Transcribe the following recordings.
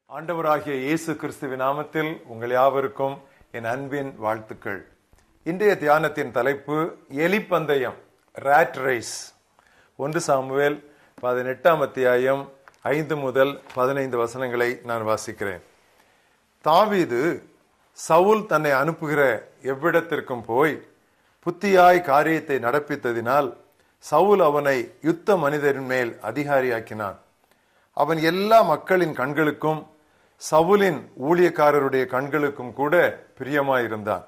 ஆண்டவராகிய இயேசு கிறிஸ்துவின் நாமத்தில் உங்கள் யாவருக்கும் என் அன்பின் வாழ்த்துக்கள். இன்றைய தியானத்தின் தலைப்பு எலிப்பந்தயம், ராட் ரேஸ். 1 சாமுவேல் 18ஆம் அத்தியாயம் 5 முதல் 15 வசனங்களை நான் வாசிக்கிறேன். தாவீது சவுல் தன்னை அனுப்புகிற எவ்விடத்திற்கும் போய் புத்தியாய் காரியத்தை நடப்பித்ததினால் சவுல் அவனை யுத்த மனிதரின் மேல் அதிகாரியாக்கினான். அவன் எல்லா மக்களின் கண்களுக்கும் சவுலின் ஊழியக்காரருடைய கண்களுக்கும் கூட பிரியமாயிருந்தான்.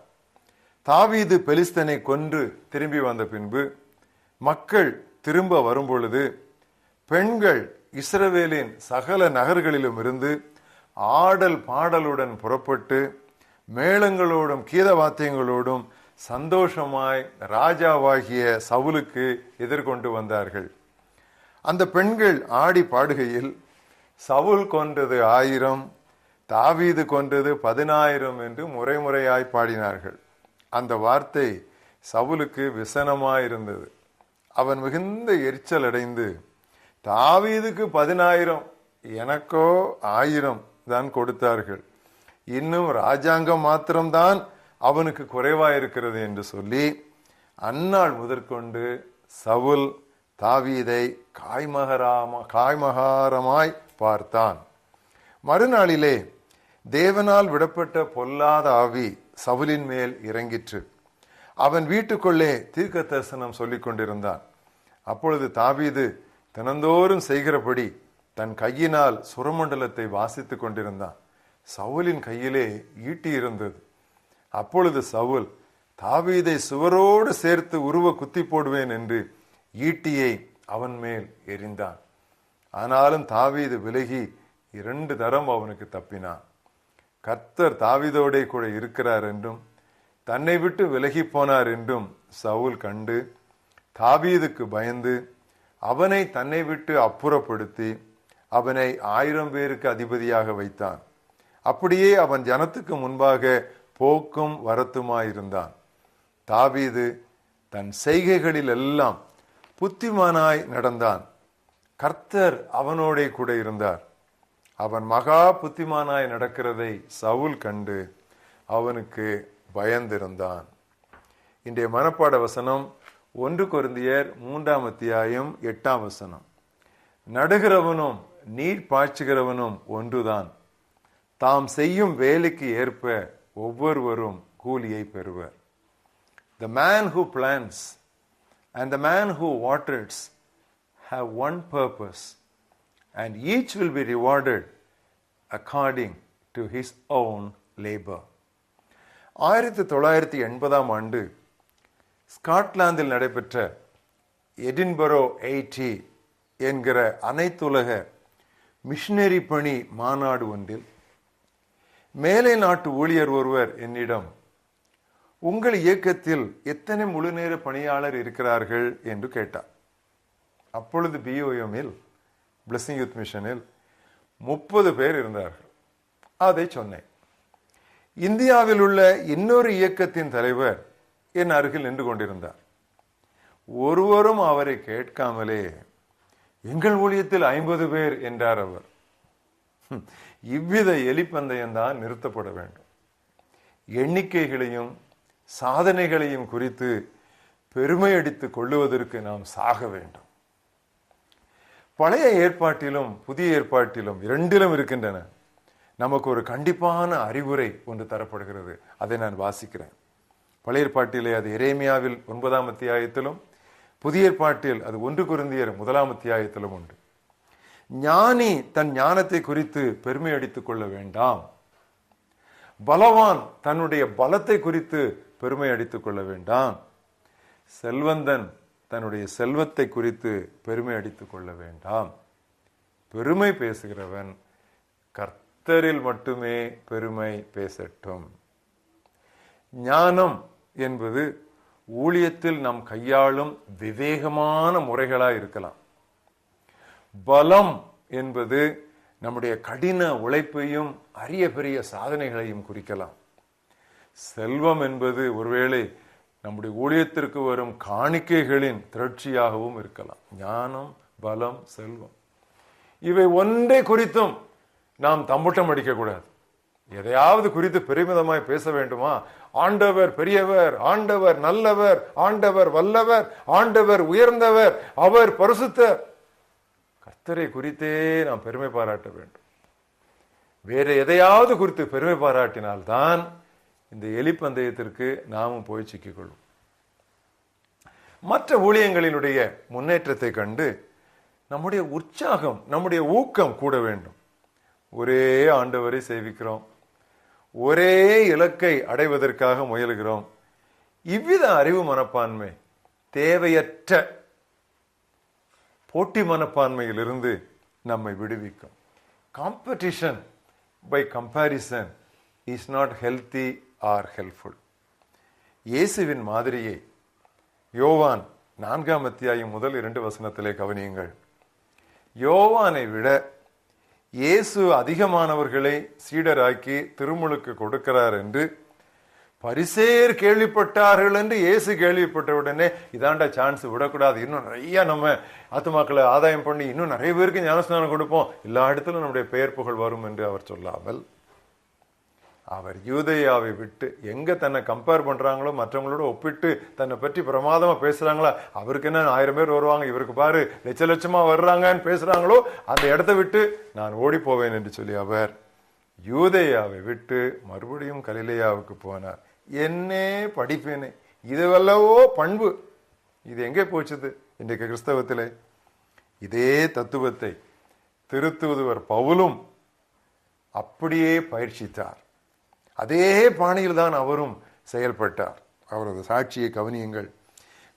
தாவீது பெலிஸ்தனை கொன்று திரும்பி வந்த பின்பு மக்கள் திரும்ப வரும்பொழுது பெண்கள் இஸ்ரவேலின் சகல நகர்களிலும் இருந்து ஆடல் பாடலுடன் புறப்பட்டு மேளங்களோடும் கீதவாத்தியங்களோடும் சந்தோஷமாய் ராஜாவாகிய சவுலுக்கு எதிர்கொண்டு வந்தார்கள். அந்த பெண்கள் ஆடி பாடுகையில் சவுல் கொன்றது 1000, தாவீது கொன்றது 10,000 என்று முறையாய் பாடினார்கள். அந்த வார்த்தை சவுலுக்கு விசனமாயிருந்தது. அவன் மிகுந்த எரிச்சல் அடைந்து, தாவீதுக்கு 10,000, எனக்கோ 1000 தான் கொடுத்தார்கள், இன்னும் ராஜாங்கம் மாத்திரம்தான் அவனுக்கு குறைவாயிருக்கிறது என்று சொல்லி அந்நாள் முதற்கொண்டு சவுல் தாவீதை காய்மகாரமாய் பார்த்தான். மறுநாளிலே தேவனால் விடப்பட்ட பொல்லாத ஆவி சவுலின் மேல் இறங்கிற்று. அவன் வீட்டுக்குள்ளே தீர்க்க தரிசனம் சொல்லிக் கொண்டிருந்தான். அப்பொழுது தாவீது தினந்தோறும் செய்கிறபடி தன் கையினால் சுரமண்டலத்தை வாசித்துக் கொண்டிருந்தான். சவுலின் கையிலே ஈட்டி இருந்தது. அப்பொழுது சவுல், தாவீதை சுவரோடு சேர்த்து உருவ குத்தி போடுவேன் என்று ஈட்டியை அவன் மேல் எறிந்தான். ஆனாலும் தாவீது விலகி 2 தரம் அவனுக்கு தப்பினான். கர்த்தர் தாவீதோடே கூட இருக்கிறார் என்றும் தன்னை விட்டு விலகி போனார் என்றும் சவுல் கண்டு தாவீதுக்கு பயந்து அவனை தன்னை விட்டு அப்புறப்படுத்தி அவனை 1000 பேருக்கு அதிபதியாக வைத்தான். அப்படியே அவன் ஜனத்துக்கு முன்பாக போக்கும் வரத்துமாயிருந்தான். தாவீது தன் செய்கைகளில் எல்லாம் புத்திமானாய் நடந்தான். கர்த்தர் அவனோடே கூட இருந்தார். அவன் மகா புத்திமானாய் நடக்கிறதை சவுல் கண்டு அவனுக்கு பயந்திருந்தான். இன்றைய மனப்பாட வசனம் 1 கொரிந்தியர் 3ஆம் அத்தியாயம் 8ஆம் வசனம். நடுகிறவனும் நீர் பாய்ச்சுகிறவனும் ஒன்றுதான், தாம் செய்யும் வேலைக்கு ஏற்ப ஒவ்வொருவரும் கூலியை பெறுவர். The man who plants and the man who waters have one purpose, and each will be rewarded according to his own labor. 1980ஆம் ஆண்டு ஸ்காட்லாந்தில் நடைபெற்ற எடின்பரோ 80 என்கிற அனைத்துலக மிஷனரி பணி மாநாடு ஒன்றில் மேலை நாட்டு ஊழியர் ஒருவர் என்னிடம், உங்கள் இயக்கத்தில் எத்தனை முழுநேர பணியாளர் இருக்கிறார்கள் என்று கேட்டார். அப்பொழுது BOM-இல், பிளஸிங் யூத் மிஷனில் 30 பேர் இருந்தார்கள். அதை சொன்னேன். இந்தியாவில் உள்ள இன்னொரு இயக்கத்தின் தலைவர் என் அருகில் நின்று கொண்டிருந்தார். ஒருவரும் அவரை கேட்காமலே, எங்கள் ஊழியத்தில் 50 பேர் என்றார் அவர். இவ்வித எலிப்பந்தயம்தான் நிறுத்தப்பட வேண்டும். எண்ணிக்கைகளையும் சாதனைகளையும் குறித்து பெருமை அடித்துக் கொள்ளுவதற்கு நாம் சாக வேண்டும். பழைய ஏற்பாட்டிலும் புதிய ஏற்பாட்டிலும் 2லும் இருக்கின்றன. நமக்கு ஒரு கண்டிப்பான அறிவுரை ஒன்று தரப்படுகிறது. அதை நான் வாசிக்கிறேன். பழைய ஏற்பாட்டிலே அது எரேமியாவில் 9ஆம் அத்தியாயத்திலும், புதிய ஏற்பாட்டில் அது 1 கொரிந்தியர் 1ஆம் அத்தியாயத்திலும் உண்டு. ஞானி தன் ஞானத்தை குறித்து பெருமை அடித்துக் கொள்ள வேண்டாம். பலவான் தன்னுடைய பலத்தை குறித்து பெருமை அடித்துக் கொள்ள வேண்டாம். செல்வந்தன் தன்னுடைய செல்வத்தை குறித்து பெருமை அடித்துக் கொள்ள வேண்டாம். பெருமை பேசுகிறவன் கர்த்தரில் மட்டுமே பெருமை பேசட்டும். ஞானம் என்பது ஊழியத்தில் நாம் கையாளும் விவேகமான முறைகளாய் இருக்கலாம். பலம் என்பது நம்முடைய கடின உழைப்பையும் அரிய பெரிய சாதனைகளையும் குறிக்கலாம். செல்வம் என்பது ஒருவேளை நம்முடைய ஊழியத்திற்கு வரும் காணிக்கைகளின் திரட்சியாகவும் இருக்கலாம். ஞானம், பலம், செல்வம் இவை ஒன்றை குறித்தும் நாம் தம்பட்டம் அடிக்க கூடாது. எதையாவது குறித்து பெருமிதமாய் பேச வேண்டுமா? ஆண்டவர் பெரியவர், ஆண்டவர் நல்லவர், ஆண்டவர் வல்லவர், ஆண்டவர் உயர்ந்தவர், அவர் பரிசுத்தர். கர்த்தரை குறித்தே நாம் பெருமை பாராட்ட வேண்டும். வேற எதையாவது குறித்து பெருமை பாராட்டினால்தான் இந்த எலிப்பந்தயத்திற்கு நாமும் போய் சிக்கிக்கொள்ளும். மற்ற ஊழியங்களினுடைய முன்னேற்றத்தை கண்டு நம்முடைய உற்சாகம், நம்முடைய ஊக்கம் கூட வேண்டும். ஒரே ஆண்டவரை சேவிக்கிறோம், ஒரே இலக்கை அடைவதற்காக முயலுகிறோம். இவ்வித அறிவு மனப்பான்மை தேவையற்ற போட்டி மனப்பான்மையிலிருந்து நம்மை விடுவிக்கும். Competition by comparison is not healthy or helpful. இயேசுவின் மாதிரியை யோவான் 4 அத்தியாயம் முதல் 2 வசனத்திலே கவனியுங்கள். யோவானை விட இயேசு அதிகமானவர்களை சீடராக்கி திருமுழுக்கு கொடுக்கிறார் என்று பரிசேயர் கேள்விப்பட்டார்கள் என்று இயேசு கேள்விப்பட்ட உடனே இதாண்டா சான்ஸ் விடக்கூடாது, இன்னும் நிறைய நம்ம ஆத்துமாக்களை ஆதாயம் பண்ணி இன்னும் நிறைய பேருக்கு ஞானஸ்நானம் கொடுப்போம், எல்லா இடத்திலும் நம்முடைய பெயர் புகழ் வரும் என்று அவர் சொல்லாமல், அவர் யூதேயாவை விட்டு எங்க தன்னை கம்பேர் பண்றாங்களோ, மற்றவங்களோட ஒப்பிட்டு தன்னை பற்றி பிரமாதமா பேசுறாங்களா, அவருக்கு என்ன 1000 பேர் வருவாங்க, இவருக்கு பாரு லட்ச லட்சமா வர்றாங்கன்னு பேசுறாங்களோ, அந்த இடத்தை விட்டு நான் ஓடி போவேன் என்று சொல்லி அவர் யூதேயாவை விட்டு மறுபடியும் கலிலேயாவுக்கு போனார். என்னே படிப்பேனே, இதுவல்லவோ பண்பு. இது எங்கே போச்சுது இன்றைக்கு கிறிஸ்தவத்திலே? இதே தத்துவத்தை திருத்தூதுவர் பவுலும் அப்படியே பயிற்சித்தார். அதே பாணியில் தான் அவரும் செயல்பட்டார். அவரது சாட்சியை கவனியுங்கள்.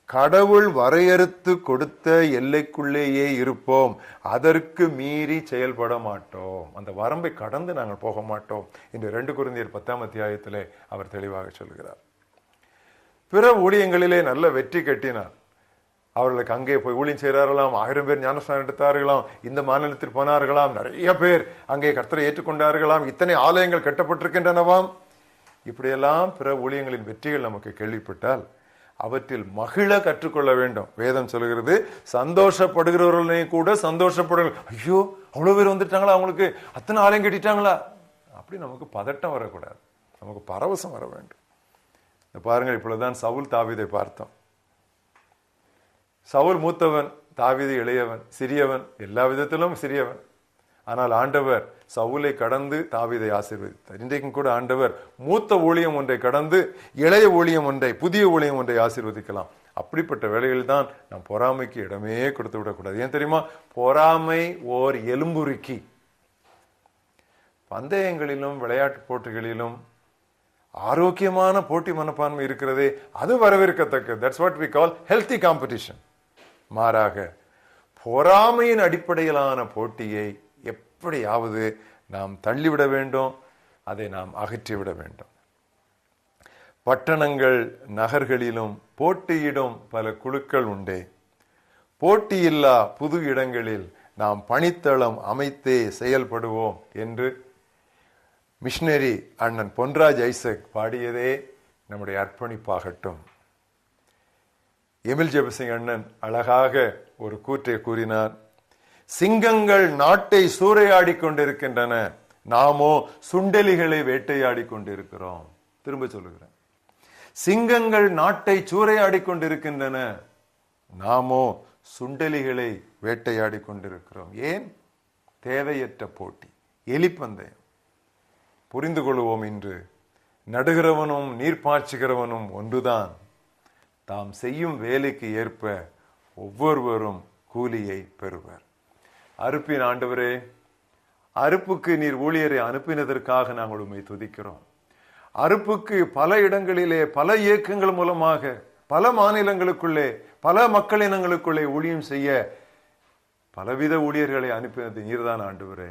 கடவுள் வரையறுத்து கொடுத்த எல்லைக்குள்ளேயே இருப்போம், அதற்கு மீறி செயல்பட மாட்டோம், அந்த வரம்பை கடந்து நாங்கள் போக மாட்டோம் என்று 2 கொரிந்தியர் 10 அத்தியாயத்திலே அவர் தெளிவாக சொல்கிறார். பிற ஊழியங்களிலே நல்ல வெற்றி கட்டினார். அவர்களுக்கு அங்கே போய் ஊழியம் செய்கிறார்களாம், 1000 பேர் ஞானஸ்நானம் எடுத்தார்களாம், இந்த மாநிலத்தில் போனார்களாம், நிறைய பேர் அங்கே கர்த்தரை ஏற்றுக்கொண்டார்களாம், இத்தனை ஆலயங்கள் கட்டப்பட்டிருக்கின்றனவாம். இப்படியெல்லாம் பிற ஊழியங்களின் வெற்றிகள் நமக்கு கேள்விப்பட்டால் அவற்றில் மகிழ கற்றுக்கொள்ள வேண்டும். வேதம் சொல்கிறது, சந்தோஷப்படுகிறவர்களையும் கூட சந்தோஷப்படுங்கள். ஐயோ அவ்வளவு பேர் வந்துட்டாங்களா, அவங்களுக்கு அத்தனை ஆலயம் கட்டிட்டாங்களா, அப்படி நமக்கு பதட்டம் வரக்கூடாது, நமக்கு பரவசம் வர வேண்டும். பாருங்கள், இப்பொழுதுதான் சவுல் தாவீதை பார்த்தோம். சவுல் மூத்தவன், தாவீது இளையவன், சிறியவன், எல்லா விதத்திலும் சிறியவன். ஆனால் ஆண்டவர் சவுலை கடந்து தாவீதை ஆசீர்வதித்தார். இன்றைக்கும் கூட ஆண்டவர் மூத்த ஊழியம் ஒன்றை கடந்து இளைய ஊழியம் ஒன்றை, புதிய ஊழியம் ஒன்றை ஆசீர்வதிக்கலாம். அப்படிப்பட்ட வேளைகளில் தான் நாம் பொறாமைக்கு இடமே கொடுத்து விடக்கூடாது. ஏன் தெரியுமா? பொறாமை ஓர் எலும்புருக்கி. பந்தயங்களிலும் விளையாட்டு போட்டிகளிலும் ஆரோக்கியமான போட்டி மனப்பான்மை இருக்கிறதே, அது வரவேற்கத்தக்க. That's what we call healthy competition. மாறாக பொறாமையின் அடிப்படையிலான போட்டியை எப்படியாவது நாம் தள்ளிவிட வேண்டும், அதை நாம் அகற்றிவிட வேண்டும். பட்டணங்கள் நகர்களிலும் போட்டியிடும் பல குழுக்கள் உண்டே, போட்டியில்லா புது இடங்களில் நாம் பணித்தளம் அமைத்தே செயல்படுவோம் என்று மிஷனரி அண்ணன் பொன்ராஜ் ஐசக் பாடியதே நம்முடைய அர்ப்பணிப்பாகட்டும். எமில் ஜெபசிங் அண்ணன் அழகாக ஒரு கூற்றை கூறினார். சிங்கங்கள் நாட்டை சூறையாடி கொண்டிருக்கின்றன, நாமோ சுண்டெலிகளை வேட்டையாடி கொண்டிருக்கிறோம். திரும்ப சொல்லுகிறேன், சிங்கங்கள் நாட்டை சூறையாடி கொண்டிருக்கின்றன, நாமோ சுண்டெலிகளை வேட்டையாடி கொண்டிருக்கிறோம். ஏன்? தேவையற்ற போட்டி, எலிப்பந்தயம். புரிந்து கொள்வோம், இன்று நடுகிறவனும் நீர் பாய்ச்சுகிறவனும் ஒன்றுதான். தாம் செய்யும் வேலைக்கு ஏற்ப ஒவ்வொருவரும் கூலியை பெறுவர். அறுப்பின் ஆண்டவரே, அறுப்புக்கு நீர் ஊழியரை அனுப்பினதற்காக நாங்கள் உம்மை துதிக்கிறோம். அறுப்புக்கு பல இடங்களிலே பல இயக்கங்கள் மூலமாக பல மாநிலங்களுக்குள்ளே பல மக்களினங்களுக்குள்ளே ஊழியம் செய்ய பலவித ஊழியர்களை அனுப்பினது நீர்தான் ஆண்டவரே.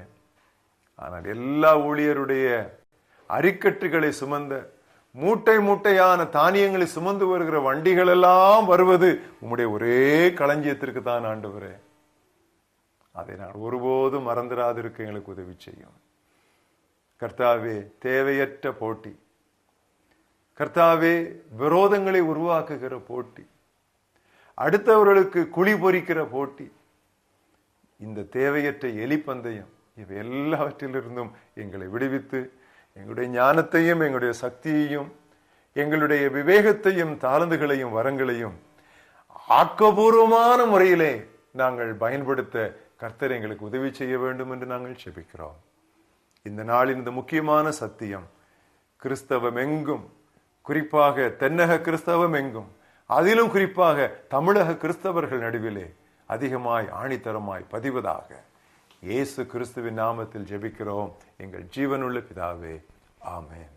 ஆனால் எல்லா ஊழியருடைய அரிக்கட்டுகளை சுமந்த மூட்டை மூட்டையான தானியங்களை சுமந்து வருகிற வண்டிகள் எல்லாம் வருவது உம்முடைய ஒரே களஞ்சியத்திற்கு தான் ஆண்டவரே. அதை நான் ஒருபோதும் மறந்துடாதிருக்க எங்களுக்கு உதவி செய்யும் கர்த்தாவே. தேவையற்ற போட்டி கர்த்தாவே, விரோதங்களை உருவாக்குகிற போட்டி, அடுத்தவர்களுக்கு குழி பொறிக்கிற போட்டி, இந்த தேவையற்ற எலிப்பந்தயம் இவை எல்லாவற்றிலிருந்தும் எங்களை விடுவித்து எங்களுடைய ஞானத்தையும் எங்களுடைய சக்தியையும் எங்களுடைய விவேகத்தையும் தாளந்துகளையும் வரங்களையும் ஆக்கபூர்வமான முறையிலே நாங்கள் பயன்படுத்த கர்த்தர் எங்களுக்கு உதவி செய்ய வேண்டும் என்று நாங்கள் ஜெபிக்கிறோம். இந்த நாளின் இந்த முக்கியமான சத்தியம் கிறிஸ்தவம் எங்கும், குறிப்பாக தென்னக கிறிஸ்தவம் எங்கும், அதிலும் குறிப்பாக தமிழக கிறிஸ்தவர்கள் நடுவிலே அதிகமாய் ஆணித்தரமாய் பதிவதாக இயேசு கிறிஸ்துவின் நாமத்தில் ஜெபிக்கிறோம் எங்கள் ஜீவனுள்ள பிதாவே, ஆமென்.